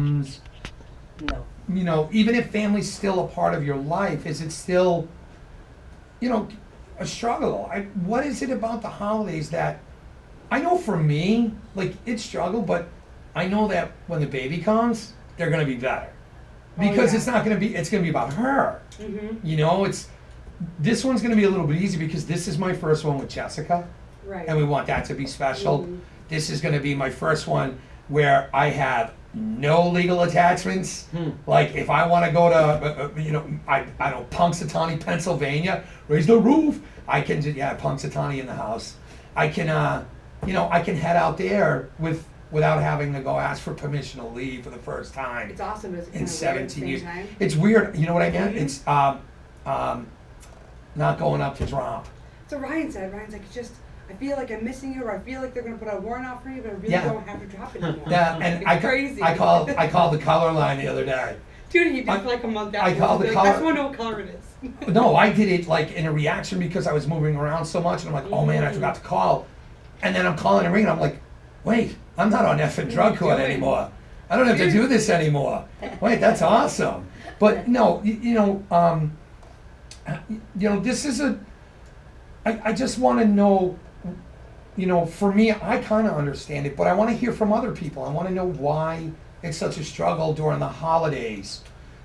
becomes, No. you know, even if family's still a part of your life, is it still, you know, a struggle? What is it about the holidays that, I know for me, like, it's struggle, but I know that when the baby comes, they're gonna be better. Because yeah. it's not gonna be, it's gonna be about her. Mm-hmm. You know, this one's gonna be a little bit easy because this is my first one with Jessica, Right. and we want that to be special. Mhm. This is gonna be my first one where I have no legal attachments. Like, if I wanna go to, you know, I don't, Punxsutawney, Pennsylvania, raise the roof, I can, Punxsutawney in the house. I can, you know, I can head out there without having to go ask for permission to leave for the first time It's awesome, but it's kind in of 17 years. weird at the same time. It's weird, you know what I meant? Mhm. It's not going up to Trump. So Ryan said, Ryan's like, it's just, I feel like I'm missing you, or I feel like they're gonna put a warrant out for you, but I really Yeah. don't have to drop it anymore. Yeah, and It's crazy. I called the color line the other day. Dude, he did I- for like a month I after. called the Like, color- I just wanna know what color it is. No, I did it like in a reaction because I was moving around so much, and I'm like, oh man, I forgot to call. And then I'm calling and ringing. I'm like, wait, I'm not on effing drug you court doing? anymore. I don't have to do this anymore. Wait, that's awesome. But no, you know, this is I just want to know, you know, for me, I kind of understand it, but I want to hear from other people. I want to know why it's such a struggle during the holidays.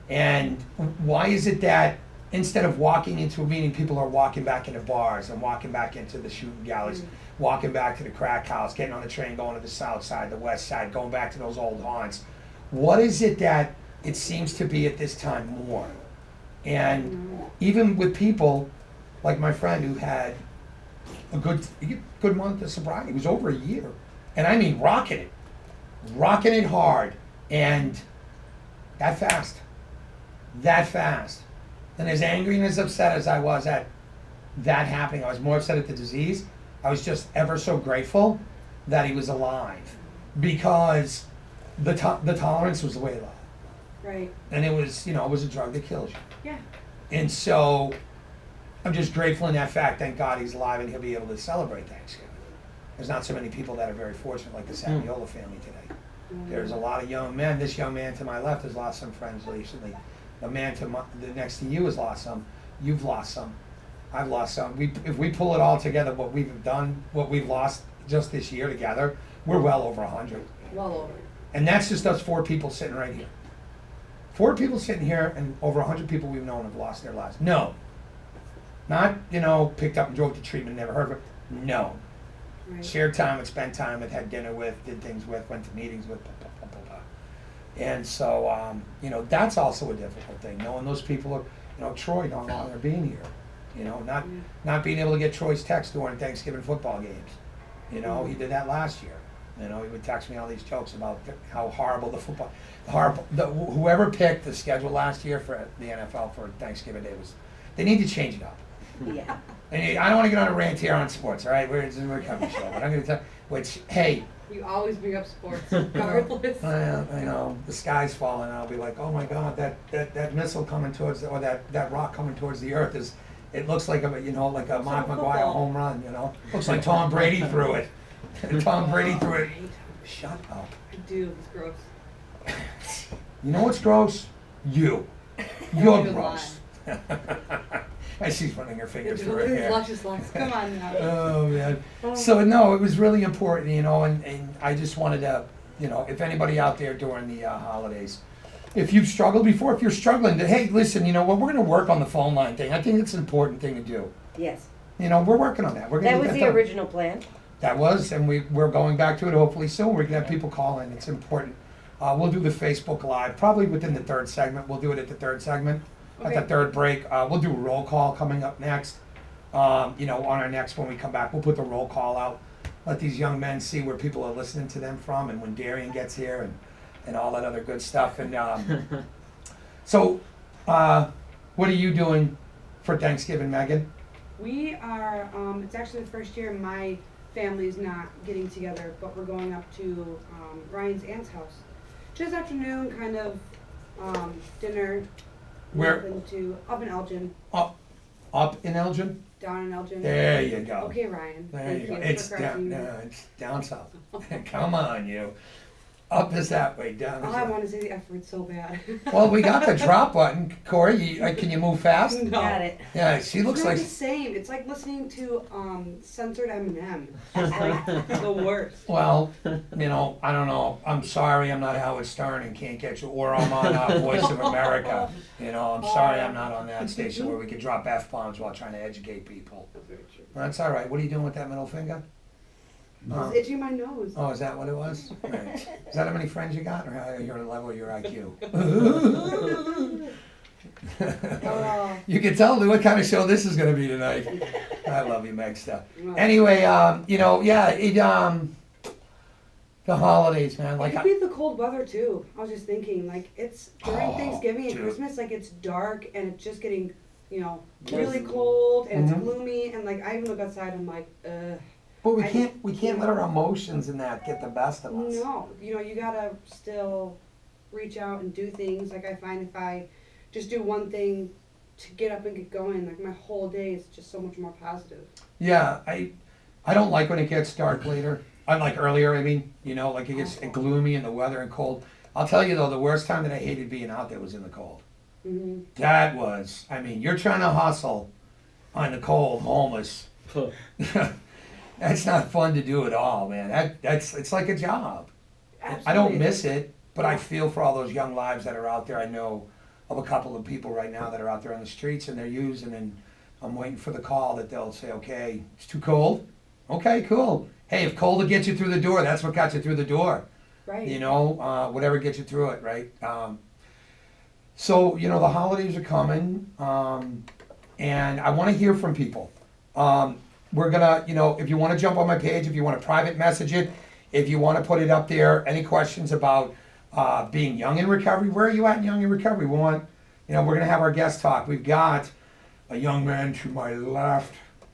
And why is it that instead of walking into a meeting, people are walking back into bars and walking back into the shooting galleries, walking back to the crack house, getting on the train, going to the south side, the west side, going back to those old haunts? What is it that it seems to be at this time more? And even with people like my friend who had a good month of sobriety, it was over a year, and I mean rocking it hard, and that fast. And as angry and as upset as I was at that happening, I was more upset at the disease. I was just ever so grateful that he was alive, because the tolerance was way low, Right. and it was, you know, it was a drug that kills you. Yeah. And so I'm just grateful in that fact. Thank God he's alive and he'll be able to celebrate Thanksgiving. There's not so many people that are very fortunate like the Saviola family today. There's a lot of young men. This young man to my left has lost some friends recently. The man the next to you has lost some. You've lost some. I've lost some. If we pull it all together, what we've done, what we've lost just this year together, we're well over 100. Well over. And that's just us 4 people sitting right here. 4 people sitting here, and over 100 people we've known have lost their lives. No. Not, you know, picked up and drove to treatment, never heard of it. No. Right. Shared time and spent time with, had dinner with, did things with, went to meetings with, blah, blah, blah, blah, blah. And so, you know, that's also a difficult thing. Knowing those people are, you know, Troy no longer being here. You know, not being able to get Troy's text during Thanksgiving football games. You know, he did that last year. You know, he would text me all these jokes about how horrible whoever picked the schedule last year for the NFL for Thanksgiving Day was, they need to change it up. Yeah. And I don't want to get on a rant here on sports, all right? We're a comedy show, but I'm going to tell, which, hey, You always bring up sports, regardless. I know, the sky's falling, and I'll be like, oh my God, that missile coming towards, or that rock coming towards the earth is, it looks like a, you know, like a Mark like McGuire football. home run, you know? Looks like Tom Brady threw it. Tom Brady threw it. Shut up. I do, it's gross. You know what's gross? You. Don't You're even gross. And she's running her fingers It's through her hair. luscious locks. Come on now. Oh man. So no, it was really important, you know, and I just wanted to, you know, if anybody out there during the holidays, if you've struggled before, if you're struggling, hey, listen, you know what, we're going to work on the phone line thing. I think it's an important thing to do. Yes. You know, we're working on that. We're going That to was get the done. original plan. That was, and we're going back to it hopefully soon. We're going to have people call in. It's important. We'll do the Facebook Live probably within the 3rd segment. We'll do it at the 3rd segment. At the 3rd break, we'll do a roll call coming up next. You know, on our next, when we come back, we'll put the roll call out. Let these young men see where people are listening to them from, and when Darian gets here, and all that other good stuff. And so, what are you doing for Thanksgiving, Megan? We are, it's actually the first year my family's not getting together, but we're going up to Ryan's aunt's house. Just afternoon, kind of dinner. Where? Up in Elgin, Up in Elgin? down in Elgin. There you go. Okay, Ryan. There Thank you go. for It's correcting down, me. no, it's down south. Come on, you. Up is that way, down Oh, is I that. want to say the F word so bad. Well, we got the drop button. Corey, can you move fast? No. Got it. Yeah, she looks It's not like. the same. It's like listening to censored Eminem. It's like the worst. Well, you know, I don't know. I'm sorry I'm not Howard Stern and can't get you, or I'm on Voice of America. You know, I'm sorry I'm not on that station where we can drop F-bombs while trying to educate people. That's very true. That's all right. What are you doing with that middle finger? It's itching my nose. Oh, is that what it was? Right. Is that how many friends you got, or how you're at the level of your IQ? Oh. You can tell what kind of show this is going to be tonight. I love you, Megsta. Well, Anyway, you know, yeah, the holidays, man. it Like, could be the cold weather too. I was just thinking, like it's during Oh, Thanksgiving and dude. Christmas, like it's dark and it's just getting, you know, Yes. really cold and Mhm. it's gloomy and like I even look outside. I'm like, but we I- can't let our emotions and that get the best of us. no, you know, you gotta still reach out and do things. Like I find if I just do one thing to get up and get going, like my whole day is just so much more positive. Yeah, I don't like when it gets dark later. I like earlier. I mean, you know, like it gets gloomy and the weather and cold. I'll tell you though, the worst time that I hated being out there was in the cold. Hmm. That was, I mean, you're trying to hustle on the cold, homeless. That's not fun to do at all, man. It's like a job. I don't miss it, but I feel for all those young lives that are out there. I know of a couple of people right now that are out there on the streets and they're using, and I'm waiting for the call that they'll say, okay, it's too cold. Okay, cool. Hey, if cold will get you through the door, that's what got you through the door. Right. You know, whatever gets you through it, right? So, you know, the holidays are coming, and I want to hear from people. We're gonna, you know, if you want to jump on my page, if you want to private message it, if you want to put it up there, any questions about being young in recovery, where are you at in young in recovery? We want, you know, we're gonna have our guest talk. We've got a young man to my left.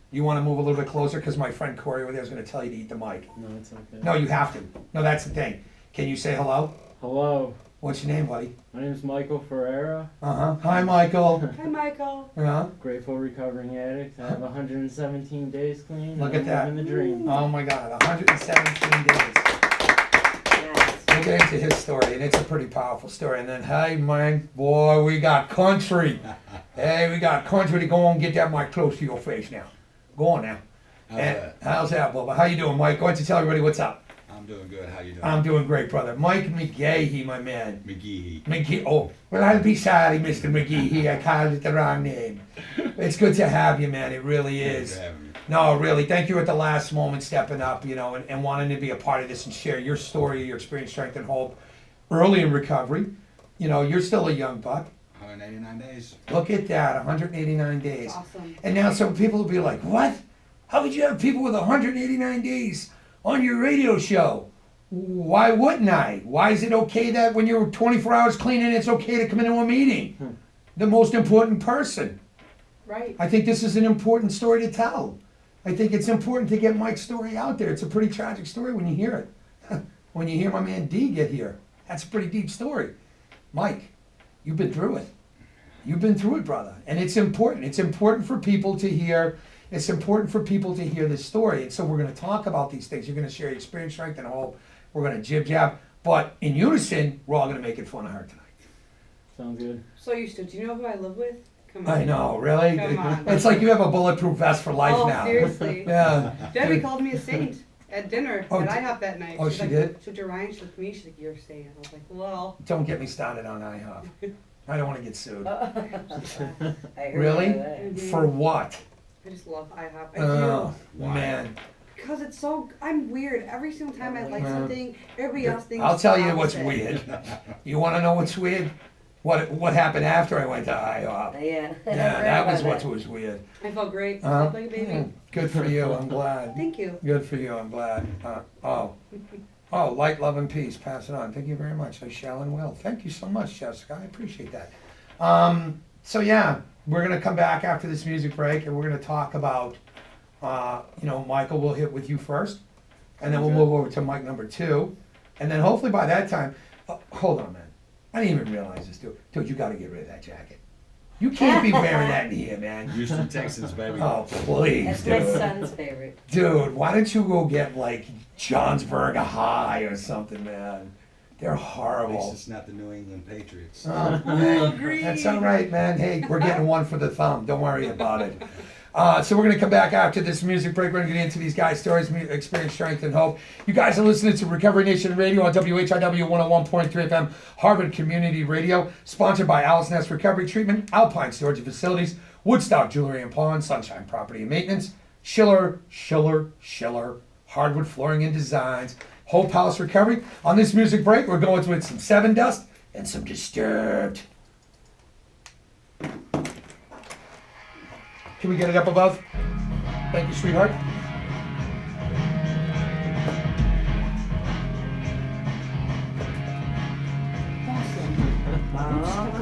You want to move a little bit closer because my friend Corey over there is going to tell you to eat the mic. No, it's okay. No, you have to. No, that's the thing. Can you say hello? Hello, What's your name, buddy? my name is Michael Ferreira, Hi, Michael. Hi, Michael. Yeah. grateful recovering addict. I have 117 days clean. Look and at that. I'm living the dream. Oh my God, 117 days. Nice. We'll get into his story, and it's a pretty powerful story. And then, hey, man, boy, we got country. Hey, we got country to go on and get that mic close to your face now. Go on now. How's that, Bubba? How you doing, Mike? Why don't you tell everybody what's up? I'm doing good. How you doing? I'm doing great, brother. Mike McGahee, my man. McGee. McGee. Oh, well, I'll be sorry, Mr. McGee. I called it the wrong name. It's good to have you, man. It really Thanks is. for having me. No, really. Thank you at the last moment stepping up, you know, and wanting to be a part of this and share your story, your experience, strength, and hope early in recovery. You know, you're still a young buck. 189 days. Look at that, 189 days. That's awesome. And now some people will be like, what? How could you have people with 189 days on your radio show? Why wouldn't I? Why is it okay that when you're 24 hours cleaning, it's okay to come into a meeting? The most important person. Right. I think this is an important story to tell. I think it's important to get Mike's story out there. It's a pretty tragic story when you hear it. When you hear my man D get here, that's a pretty deep story. Mike, you've been through it. You've been through it, brother. And it's important. It's important for people to hear. It's important for people to hear this story. And so we're going to talk about these things. You're going to share your experience, strength, and hope. We're going to jib-jab. But in unison, we're all going to make it fun and hard tonight. Sounds good. So used to. Do you know who I live with? Come on. I know, really? Come on. It's like you have a bulletproof vest for life Oh, now. seriously. Yeah. Debbie called me a saint at dinner Oh, at IHOP that night. oh, She's she like, did? She looked at Ryan, she looked at me, she's like, you're a saint. I was like, well. Don't get me started on IHOP. I don't want to get sued. I heard Really? about that. Mhm. For what? I just love IHOP. I Oh, do. Why? man. Because it's so, I'm weird. Every single time I like Yeah. something, everybody else thinks I'll tell the you what's opposite. weird. You want to know what's weird? What happened after I went to IHOP? Yeah. Yeah, that was what was weird. I felt great. I Uh-huh. felt like a baby. Mm, good for you. I'm glad. Thank you. Good for you. I'm glad. Oh, light, love, and peace. Pass it on. Thank you very much. I shall and will. Thank you so much, Jessica. I appreciate that. So yeah, we're gonna come back after this music break, and we're gonna talk about, Michael. We'll hit with you first, and then we'll Okay. move over to Mike number 2, and then hopefully by that time, hold on, man. I didn't even realize this, dude. You got to get rid of that jacket. You can't be wearing that in here, man. Houston, Texas, baby. Oh, please, That's my dude. son's favorite. Dude, why don't you go get like Johnsburg High or something, man? They're At least horrible. it's not the New England Patriots. Oh, man, that's all right, man. Hey, we're getting one for the thumb. Don't worry about it. So we're going to come back after this music break. We're going to get into these guys' stories, experience, strength, and hope. You guys are listening to Recovery Nation Radio on WHIW 101.3 FM, Harvard Community Radio, sponsored by Alice Nest Recovery Treatment, Alpine Storage Facilities, Woodstock Jewelry and Pawn, Sunshine Property and Maintenance, Schiller, Hardwood Flooring and Designs, Hope House Recovery. On this music break, we're going with some Seven Dust and some Disturbed. Can we get it up above? Thank you, sweetheart.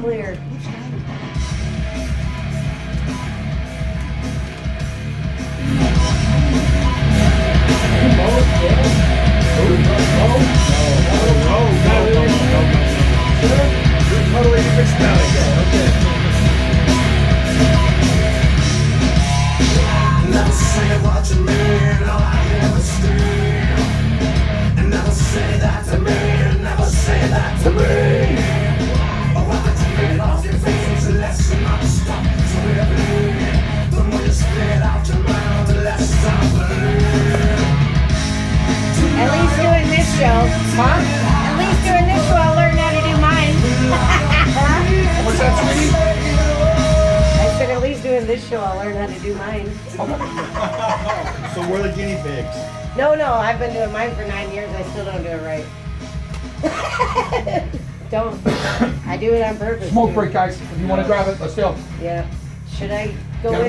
Clear. Totally different spelling. Never say what you mean, all I ever steal. And never say that to me, never say that to me. Oh, I take off your face, less than I stop to believe. The more you spit out your mouth, the less I believe. At least doing this show. Huh? At least doing this show, I'll learn how to do mine. What's that, sweetie? I said, at least doing this show, I'll learn how to do mine. So we're the guinea pigs. No, I've been doing mine for 9 years. I still don't do it right. Don't. I do it on purpose. Smoke too. break, guys. If you want to grab it, let's go. Yeah. Should I go Gotta in?